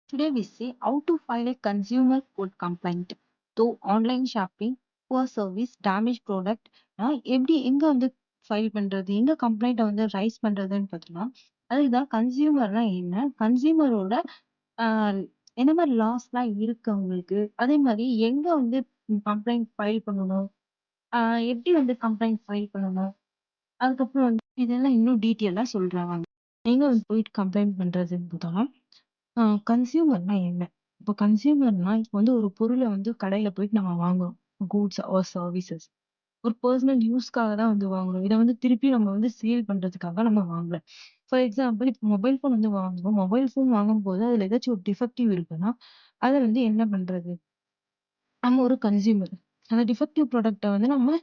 Today we see how to file a consumer court complaint. Though online shopping, poor service, damaged product, எப்படி எங்க வந்து file பண்றது, எங்க கம்ப்ளைண்ட்டை வந்து ரைஸ் பண்றதுன்னு பார்த்தோம்னா, அதுதான் கன்சியூமர்னா என்ன? கன்சியூமரோட என்ன மாரி லாஸ்லாம் இருக்கு அவங்களுக்கு? அதே மாரி எங்க வந்து கம்ப்ளைண்ட் ஃபைல் பண்ணணும்? அ எப்படி வந்து கம்ப்ளைண்ட் ஃபைல் பண்ணணும்? அதுக்கப்புறம் வந்து இதெல்லாம் இன்னும் டீட்டெயிலா சொல்றாங்க. எங்க வந்து போயிட்டு கம்ப்ளைண்ட் பண்றதுன்னு பார்த்தோம்னா, கன்சியூமர்னா என்ன? இப்போ கன்சியூமர்னா இப்போ வந்து ஒரு பொருள வந்து கடையில போயிட்டு நம்ம வாங்குறோம். Goods or services. ஒரு பெர்சனல் யூஸ்க்காக தான் வந்து வாங்குறோம். இத வந்து திருப்பி நம்ம வந்து சேல் பண்றதுக்காக நம்ம வாங்கல. ஃபார் எக்ஸாம்பிள் இப்போ மொபைல் ஃபோன் வந்து வாங்குறோம். மொபைல் ஃபோன் வாங்கும்போது அதுல ஏதாச்சும் ஒரு டிஃபெக்டிவ் இருக்குன்னா, அத வந்து என்ன பண்றது? நம்ம ஒரு கன்சியூமர். அந்த டிஃபெக்டிவ் ப்ராடக்ட்ட வந்து நம்ம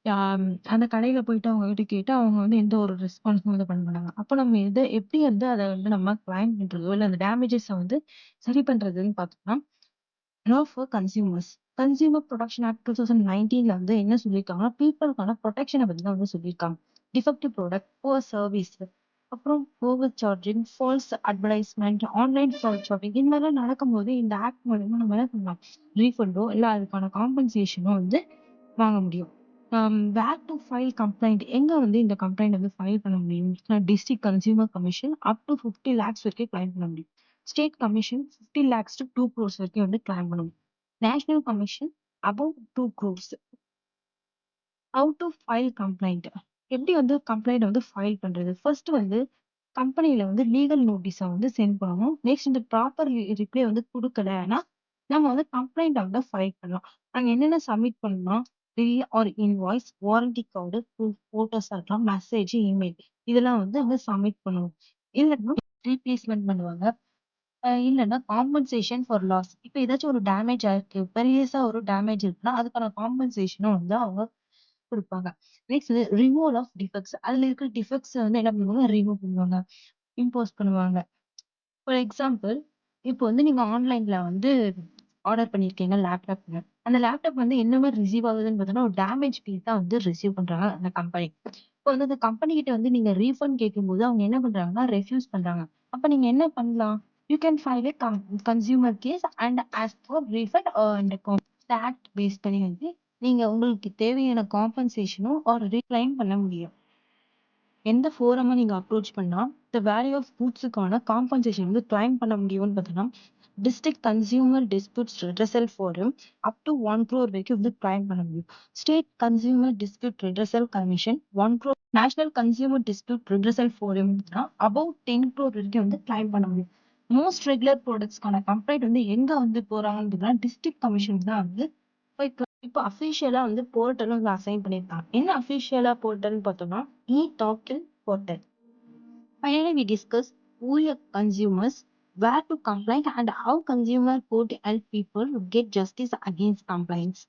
ஆம் அந்த கடையில போயிட்டு அவங்க கிட்ட கேட்டா, அவங்க வந்து எந்த ஒரு ரெஸ்பான்ஸும் வந்து பண்ண மாட்டாங்க. அப்ப நம்ம எப்படி வந்து அத வந்து நம்ம கிளைம் பண்றதோ, இல்ல அந்த டேமேஜஸ வந்து சரி பண்றதுன்னு பார்த்தோம்னா, law for consumers. Consumer protection act 2019ல வந்து என்ன சொல்லியிருக்காங்கன்னா, பீப்பிள்க்கான புரொடெக்ஷன பத்தி தான் வந்து சொல்லியிருக்காங்க. டிஃபெக்டிவ் ப்ராடக்ட், புவர் சர்வீஸ், அப்புறம் overcharging, false advertisement, online fraud shopping இந்த மாதிரிலாம் நடக்கும்போது இந்த ஆக்ட் மூலியமா நம்ம என்ன பண்ணலாம்? ரீஃபண்டோ, இல்ல அதுக்கான காம்பன்சேஷனோ வந்து வாங்க முடியும். வேர் டூ ஃபைல் கம்ப்ளைண்ட் எங்க வந்து இந்த கம்ப்ளைண்ட் வந்து ஃபைல் பண்ண முடியும்? District consumer commission up to 50 lakhs வரைக்கும் கிளைம் பண்ண முடியும். State commission 50 lakhs to 2 crores வரைக்கும் வந்து கிளைம் பண்ண முடியும். National commission above 2 crores. How to file complaint எப்படி வந்து கம்ப்ளைண்ட் வந்து ஃபைல் பண்றது? ஃபர்ஸ்ட் வந்து கம்பெனில வந்து லீகல் நோட்டீஸ வந்து சென்ட் பண்ணணும். நெக்ஸ்ட் இந்த ப்ராப்பர் ரிப்ளை வந்து குடுக்கலன்னா, நம்ம வந்து கம்ப்ளைண்ட் வந்து ஃபைல் பண்ணலாம். அங்க என்னென்ன சப்மிட் பண்ணணும்னா, bill or invoice, warranty card, proof, ஃபோட்டோஸா இருக்கலாம், மெசேஜ், இமெயில் இதெல்லாம் வந்து அங்க சப்மிட் பண்ணணும். இல்லன்னா ரீப்ளேஸ்மென்ட் பண்ணுவாங்க. இல்லன்னா காம்பன்சேஷன் ஃபார் லாஸ். இப்ப ஏதாச்சும் ஒரு டேமேஜ் ஆயிருக்கு. பெரியசா ஒரு டேமேஜ் இருக்குன்னா, அதுக்கான காம்பன்சேஷனும் வந்து அவங்க குடுப்பாங்க. Next removal of defects. அதுல இருக்கிற டிஃபெக்ட்ஸ வந்து என்ன பண்ணுவாங்க? ரிமூவ் பண்ணுவாங்க. இம்போஸ் பண்ணுவாங்க. ஃபார் எக்ஸாம்பிள், இப்போ வந்து நீங்க ஆன்லைன்ல வந்து ஆர்டர் பண்ணியிருக்கீங்க லேப்டாப்ன்னு. அந்த லேப்டாப் வந்து என்ன மாரி ரிசீவ் ஆகுதுன்னு பார்த்தீங்கன்னா, ஒரு டேமேஜ் பீஸ் தான் வந்து ரிசீவ் பண்றாங்க அந்த கம்பெனி. இப்போ வந்து அந்த கம்பெனி கிட்ட வந்து நீங்க ரீஃபண்ட் கேட்கும்போது அவங்க என்ன பண்றாங்கன்னா, ரெஃப்யூஸ் பண்றாங்க. அப்ப நீங்க என்ன பண்ணலாம்? You can file a consumer case and ask for refund and இந்த ஆக்ட் பேஸ் பண்ணி வந்து நீங்க உங்களுக்கு தேவையான காம்பன்சேஷனோ ஆர் ரீக்ளைம் பண்ண முடியும். எந்த ஃபோரம நீங்க அப்ரோச் பண்ணா, தி வேல்யூ ஆஃப் கூட்ஸுக்கான காம்பன்சேஷன் வந்து கிளைம் பண்ண முடியும்னு பார்த்தீங்கன்னா, district consumer disputes redressal forum up to 1 crore வரைக்கும் வந்து கிளைம் பண்ண முடியும். State consumer dispute redressal commission 1 crore. National consumer dispute redressal ஃபோரம்னா அபவ் 10 crore வரைக்கும் வந்து கிளைம் பண்ண முடியும். மோஸ்ட் ரெகுலர் ப்ராடக்ட்ஸ்க்கான கம்ப்ளைண்ட் வந்து எங்க வந்து போறாங்கன்னு பார்த்தீங்கன்னா, டிஸ்ட்ரிக்ட் கமிஷன் தான் வந்து போய் இப்போ அஃபிஷியலா வந்து போர்ட்டலும் வந்து அசைன் பண்ணியிருக்காங்க. என்ன அஃபிஷியலா போர்ட்டல்ன்னு பார்த்தோம்னா, e-Token portal. Finally, we discuss who are consumers, where to complain, and how consumer court help people to get justice against complaints.